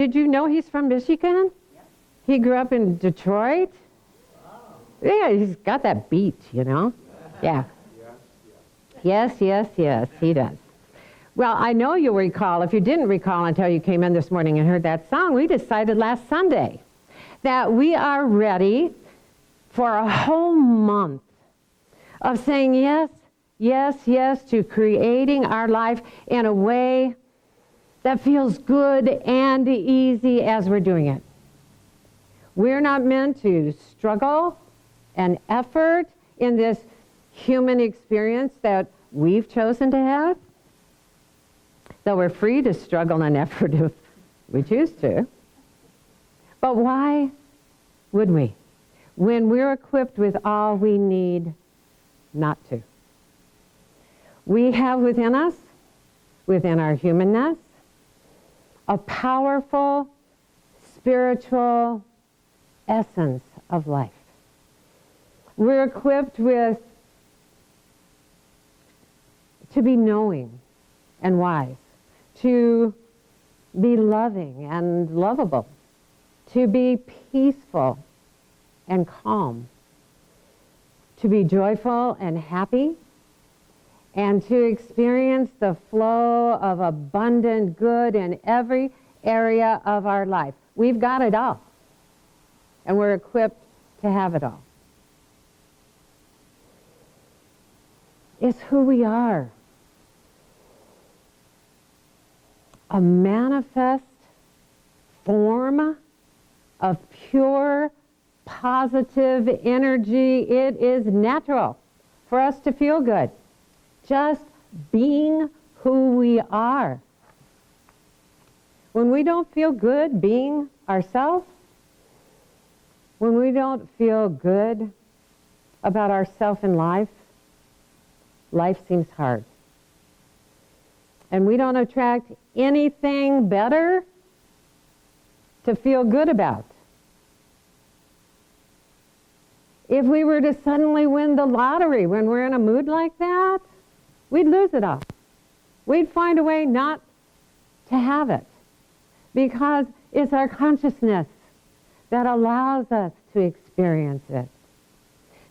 Did you know he's from Michigan? Yep. He grew up in Detroit. Wow. Yeah, he's got that beat, you know? Yeah. Yes, he does. Well, I know you'll recall, if you didn't recall until you came in this morning and heard that song, we decided last Sunday that we are ready for a whole month of saying yes to creating our life in a way that feels good and easy as we're doing it. We're not meant to struggle and effort in this human experience that we've chosen to have, though we're free to struggle and effort if we choose to. But why would we, when we're equipped with all we need not to? We have within us, within our humanness, a powerful spiritual essence of life. We're equipped to be knowing and wise, to be loving and lovable, to be peaceful and calm, to be joyful and happy, and to experience the flow of abundant good in every area of our life. We've got it all, and we're equipped to have it all. It's who we are. A manifest form of pure, positive energy. It is natural for us to feel good, just being who we are. When we don't feel good being ourselves, when we don't feel good about ourselves in life, life seems hard. And we don't attract anything better to feel good about. If we were to suddenly win the lottery when we're in a mood like that, we'd lose it all. We'd find a way not to have it, because it's our consciousness that allows us to experience it.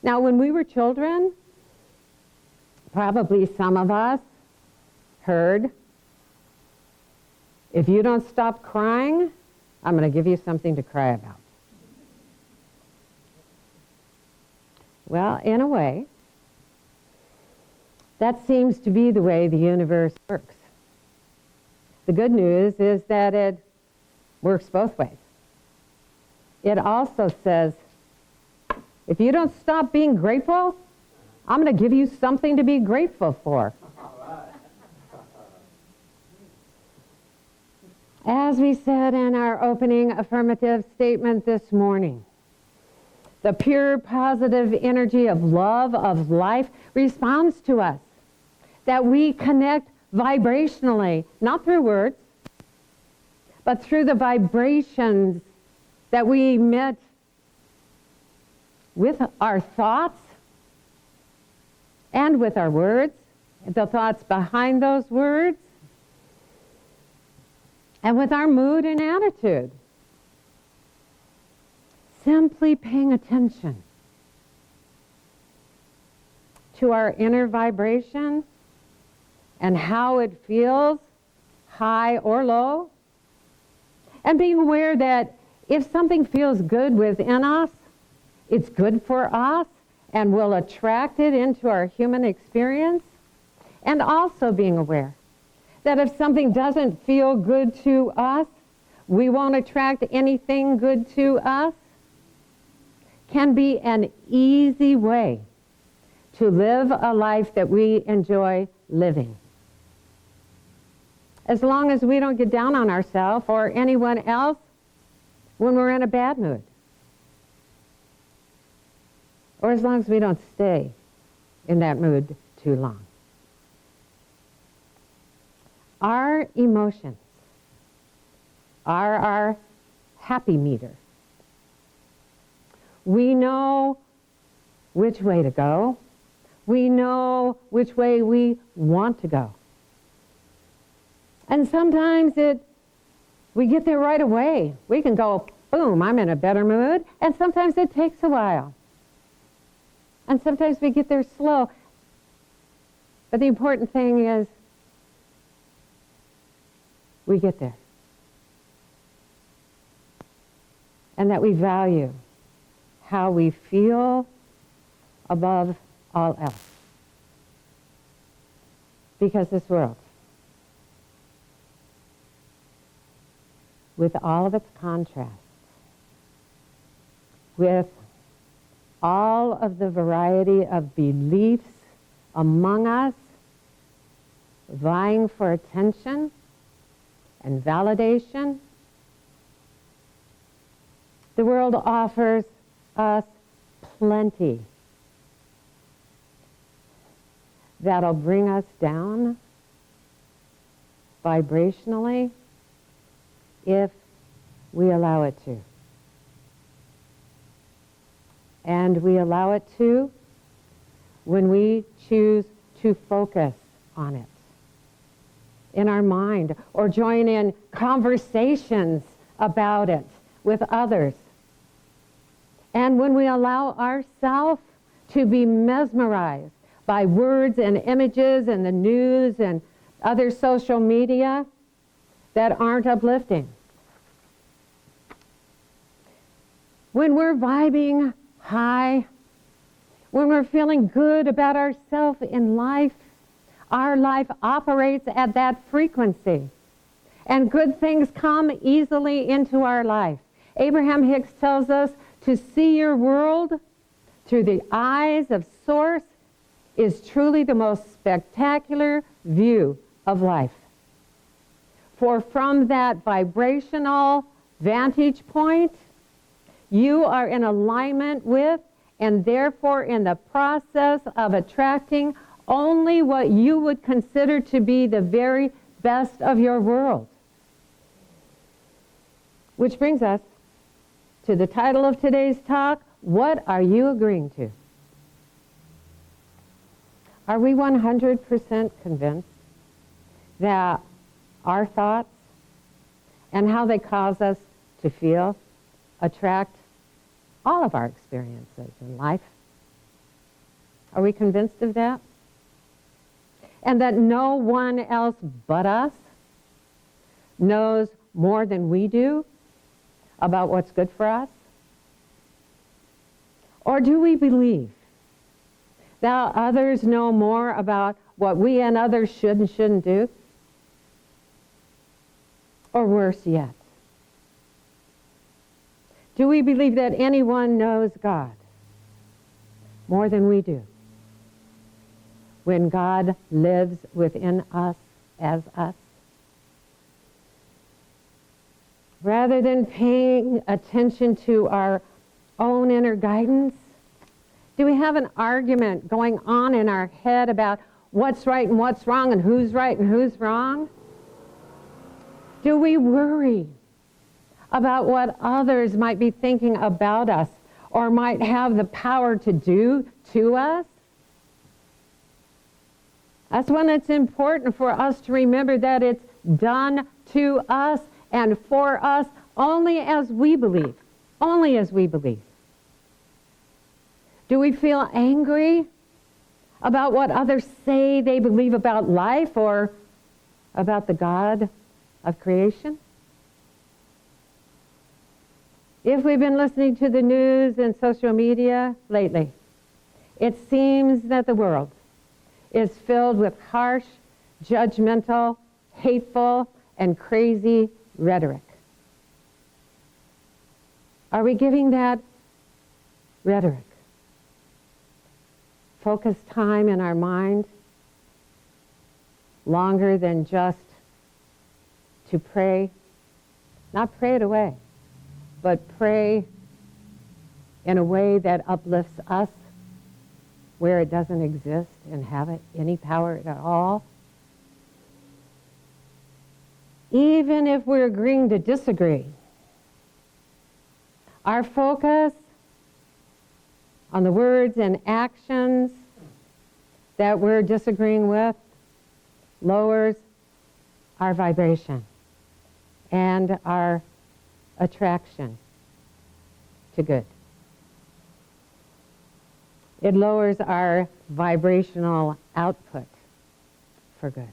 Now, when we were children, probably some of us heard, if you don't stop crying, I'm going to give you something to cry about. Well, in a way, that seems to be the way the universe works. The good news is that it works both ways. It also says, if you don't stop being grateful, I'm going to give you something to be grateful for. As we said in our opening affirmative statement this morning, the pure positive energy of love, of life, responds to us. That we connect vibrationally, not through words, but through the vibrations that we emit with our thoughts and with our words, the thoughts behind those words, and with our mood and attitude. Simply paying attention to our inner vibration and how it feels, high or low, and being aware that if something feels good within us, it's good for us and will attract it into our human experience. And also being aware that if something doesn't feel good to us, we won't attract anything good to us, can be an easy way to live a life that we enjoy living. As long as we don't get down on ourselves or anyone else when we're in a bad mood. Or as long as we don't stay in that mood too long. Our emotions are our happy meter. We know which way to go. We know which way we want to go. And sometimes it We get there right away. We can go, boom, I'm in a better mood. And sometimes it takes a while. And sometimes we get there slow. But the important thing is we get there. And that we value how we feel above all else. Because this world, with all of its contrasts, with all of the variety of beliefs among us, vying for attention and validation, the world offers us plenty that'll bring us down vibrationally if we allow it to. And we allow it to when we choose to focus on it in our mind or join in conversations about it with others. And when we allow ourselves to be mesmerized by words and images and the news and other social media that aren't uplifting. When we're vibing high, when we're feeling good about ourselves in life, our life operates at that frequency. And good things come easily into our life. Abraham Hicks tells us to see your world through the eyes of Source is truly the most spectacular view of life. For from that vibrational vantage point, you are in alignment with and therefore in the process of attracting only what you would consider to be the very best of your world. Which brings us to the title of today's talk, What Are You Agreeing to? Are we 100% convinced that our thoughts and how they cause us to feel attract all of our experiences in life? Are we convinced of that? And that no one else but us knows more than we do about what's good for us? Or do we believe that others know more about what we and others should and shouldn't do? Or worse yet, do we believe that anyone knows God more than we do when God lives within us as us? Rather than paying attention to our own inner guidance, do we have an argument going on in our head about what's right and what's wrong and who's right and who's wrong? Do we worry about what others might be thinking about us or might have the power to do to us? That's when it's important for us to remember that it's done to us and for us only as we believe. Only as we believe. Do we feel angry about what others say they believe about life or about the God of creation? If we've been listening to the news and social media lately, it seems that the world is filled with harsh, judgmental, hateful, and crazy rhetoric. Are we giving that rhetoric focused time in our mind longer than just to pray? Not pray it away, but pray in a way that uplifts us where it doesn't exist and have it any power at all? Even if we're agreeing to disagree, our focus on the words and actions that we're disagreeing with lowers our vibration and our attraction to good. It lowers our vibrational output for good.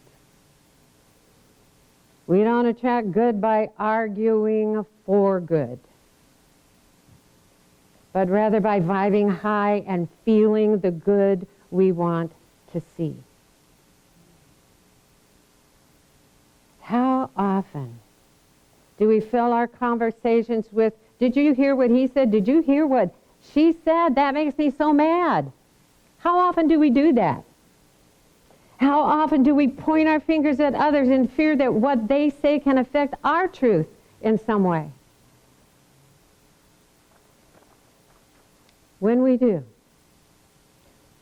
We don't attract good by arguing for good, but rather by vibing high and feeling the good we want to see. How often do we fill our conversations with, did you hear what he said? Did you hear what she said? That makes me so mad. How often do we do that? How often do we point our fingers at others in fear that what they say can affect our truth in some way? When we do,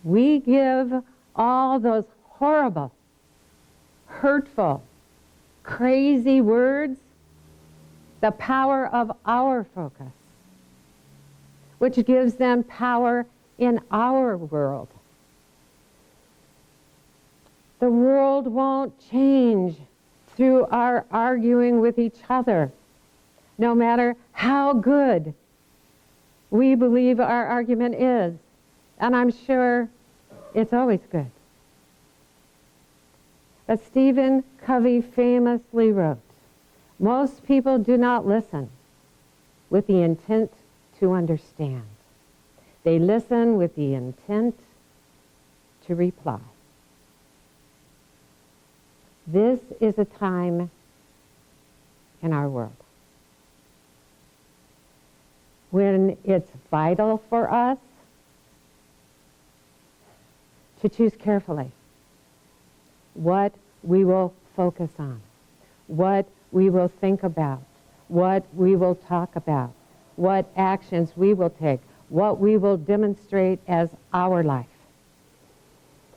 we give all those horrible, hurtful, crazy words the power of our focus, which gives them power in our world. The world won't change through our arguing with each other, no matter how good we believe our argument is. And I'm sure it's always good. But Stephen Covey famously wrote, "Most people do not listen with the intent to understand. They listen with the intent to reply." This is a time in our world when it's vital for us to choose carefully what we will focus on, what we will think about, what we will talk about, what actions we will take, what we will demonstrate as our life.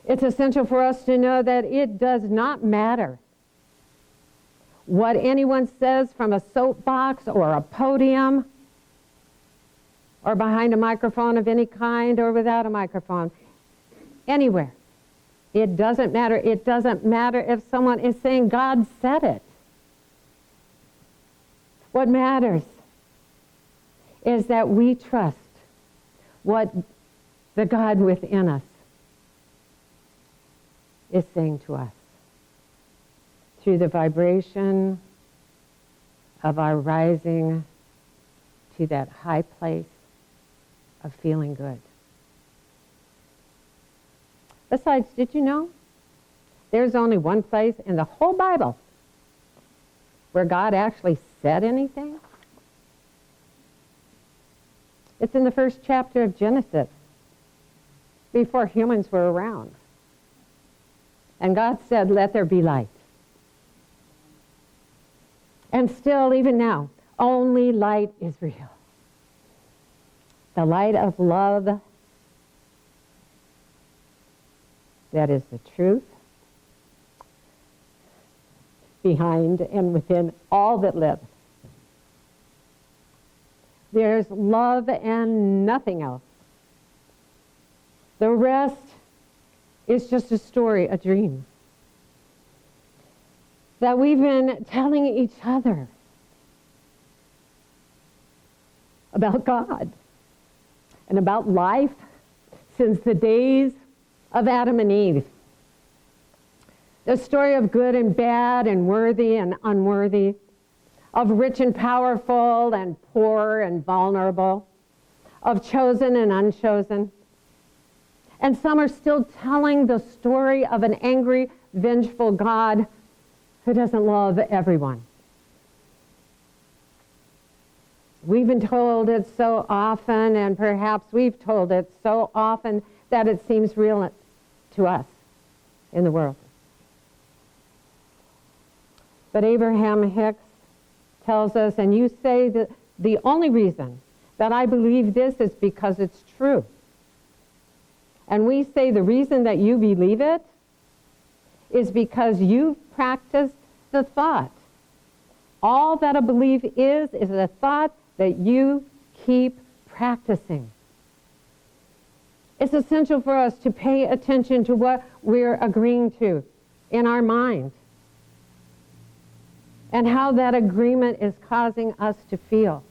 It's essential for us to know that it does not matter what anyone says from a soapbox or a podium or behind a microphone of any kind or without a microphone, anywhere. It doesn't matter. It doesn't matter if someone is saying God said it. What matters is that we trust what the God within us is saying to us through the vibration of our rising to that high place of feeling good. Besides, did you know there's only one place in the whole Bible where God actually said anything? It's in the first chapter of Genesis, before humans were around. And God said, "Let there be light." And still, even now, only light is real. The light of love that is the truth behind and within all that lives. There's love and nothing else. The rest is just a story, a dream that we've been telling each other about God and about life since the days of Adam and Eve. The story of good and bad and worthy and unworthy, of rich and powerful and poor and vulnerable, of chosen and unchosen. And some are still telling the story of an angry, vengeful God who doesn't love everyone. We've been told it so often, and perhaps we've told it so often that it seems real to us in the world. But Abraham Hicks tells us, and you say that the only reason that I believe this is because it's true. And we say the reason that you believe it is because you've practiced the thought. All that a belief is a thought that you keep practicing. It's essential for us to pay attention to what we're agreeing to in our mind and how that agreement is causing us to feel.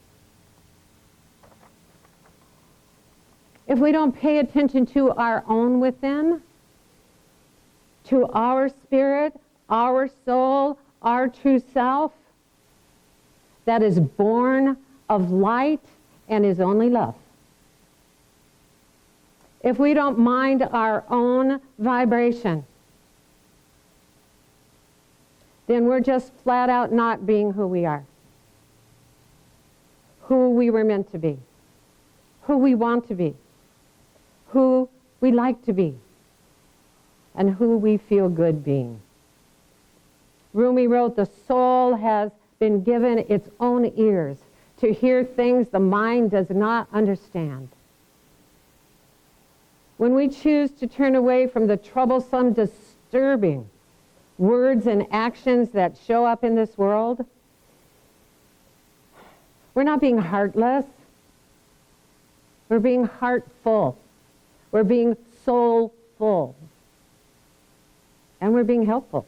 If we don't pay attention to our own within, to our spirit, our soul, our true self, that is born of light and is only love. If we don't mind our own vibration, then we're just flat out not being who we are, who we were meant to be, who we want to be, who we like to be, and who we feel good being. Rumi wrote, the soul has been given its own ears to hear things the mind does not understand. When we choose to turn away from the troublesome, disturbing words and actions that show up in this world, we're not being heartless. We're being heartful. We're being soulful. And we're being helpful.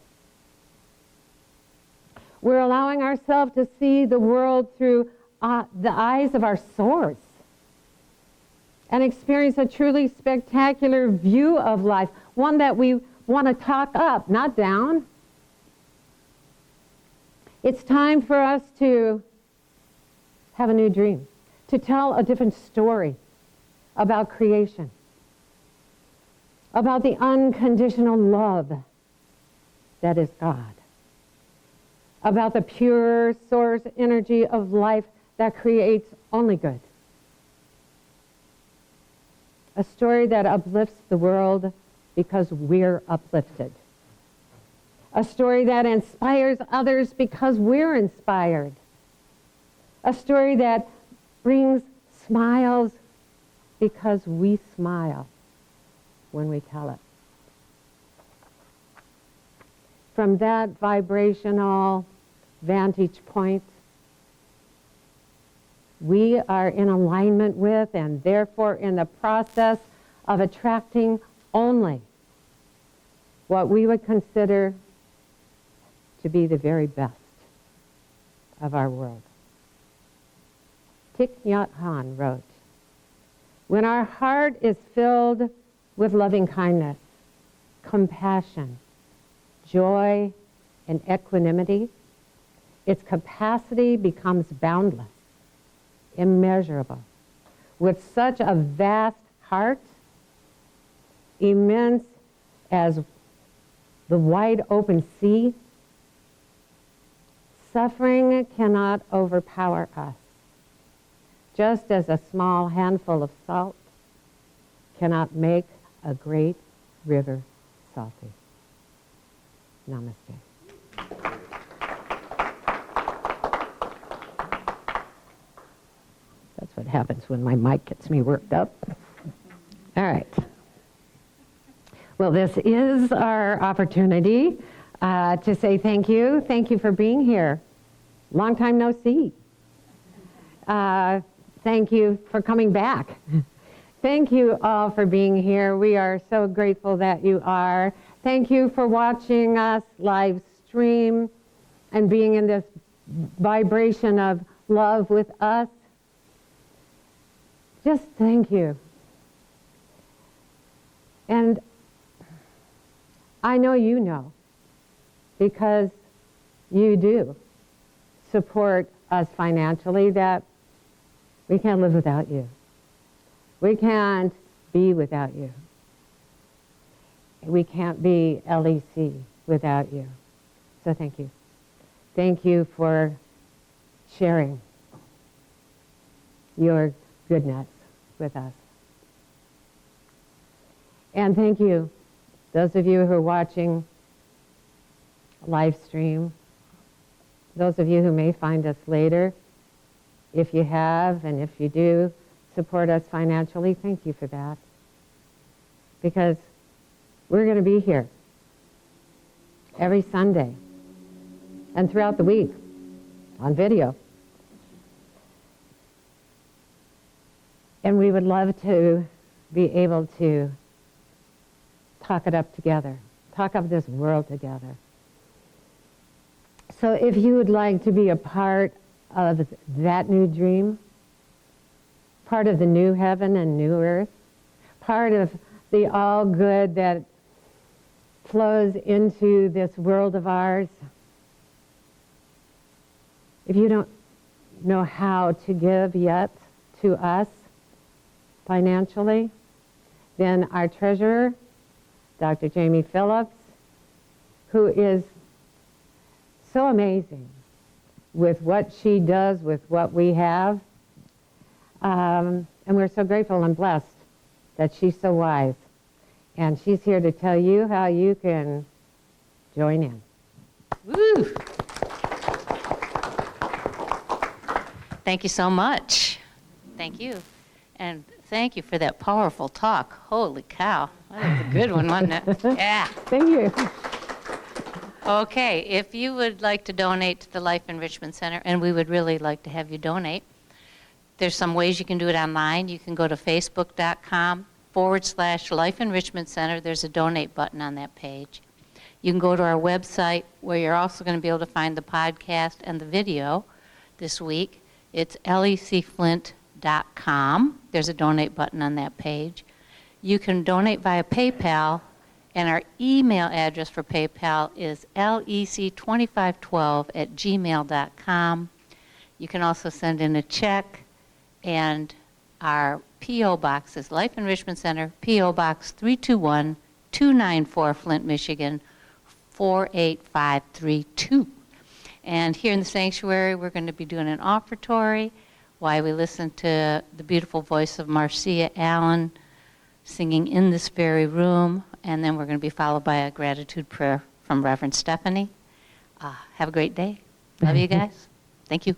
We're allowing ourselves to see the world through the eyes of our source and experience a truly spectacular view of life, one that we want to talk up, not down. It's time for us to have a new dream, to tell a different story about creation, about the unconditional love that is God, about the pure source energy of life that creates only good. A story that uplifts the world because we're uplifted. A story that inspires others because we're inspired. A story that brings smiles because we smile when we tell it. From that vibrational vantage point, we are in alignment with and therefore in the process of attracting only what we would consider to be the very best of our world. Thich Nhat Hanh wrote, when our heart is filled with loving kindness, compassion, joy, and equanimity, its capacity becomes boundless, immeasurable. With such a vast heart, immense as the wide open sea, suffering cannot overpower us, just as a small handful of salt cannot make a great river salty. Namaste. That's what happens when my mic gets me worked up. All right. Well, this is our opportunity to say thank you. Thank you for being here. Long time no see. Thank you for coming back. Thank you all for being here. We are so grateful that you are. Thank you for watching us live stream and being in this vibration of love with us. Just thank you. And I know you know, because you do support us financially, that we can't live without you. We can't be without you. We can't be LEC without you. So thank you. Thank you for sharing your goodness with us. And thank you, those of you who are watching live stream, those of you who may find us later, if you have and if you do support us financially, thank you for that. Because we're going to be here every Sunday and throughout the week on video. And we would love to be able to talk it up together, talk up this world together. So if you would like to be a part of that new dream, part of the new heaven and new earth, part of the all good that flows into this world of ours, if you don't know how to give yet to us financially, then our treasurer, Dr. Jamie Phillips, who is so amazing with what she does with what we have, and we're so grateful and blessed that she's so wise. And she's here to tell you how you can join in. Woo! Thank you so much. Thank you. And thank you for that powerful talk. Holy cow. That was a good one, wasn't it? Yeah. Thank you. Okay, if you would like to donate to the Life Enrichment Center, and we would really like to have you donate, there's some ways you can do it online. You can go to facebook.com/Life Enrichment Center. There's a donate button on that page. You can go to our website where you're also going to be able to find the podcast and the video this week. It's lecflint.com. There's a donate button on that page. You can donate via PayPal, and our email address for PayPal is lec2512@gmail.com. You can also send in a check, and our P.O. Box is Life Enrichment Center, P.O. Box 321-294, Flint, Michigan, 48532. And here in the sanctuary, we're going to be doing an offertory while we listen to the beautiful voice of Marcia Allen singing In This Very Room, and then we're going to be followed by a gratitude prayer from Reverend Stephanie. Have a great day. Love you guys. Thank you.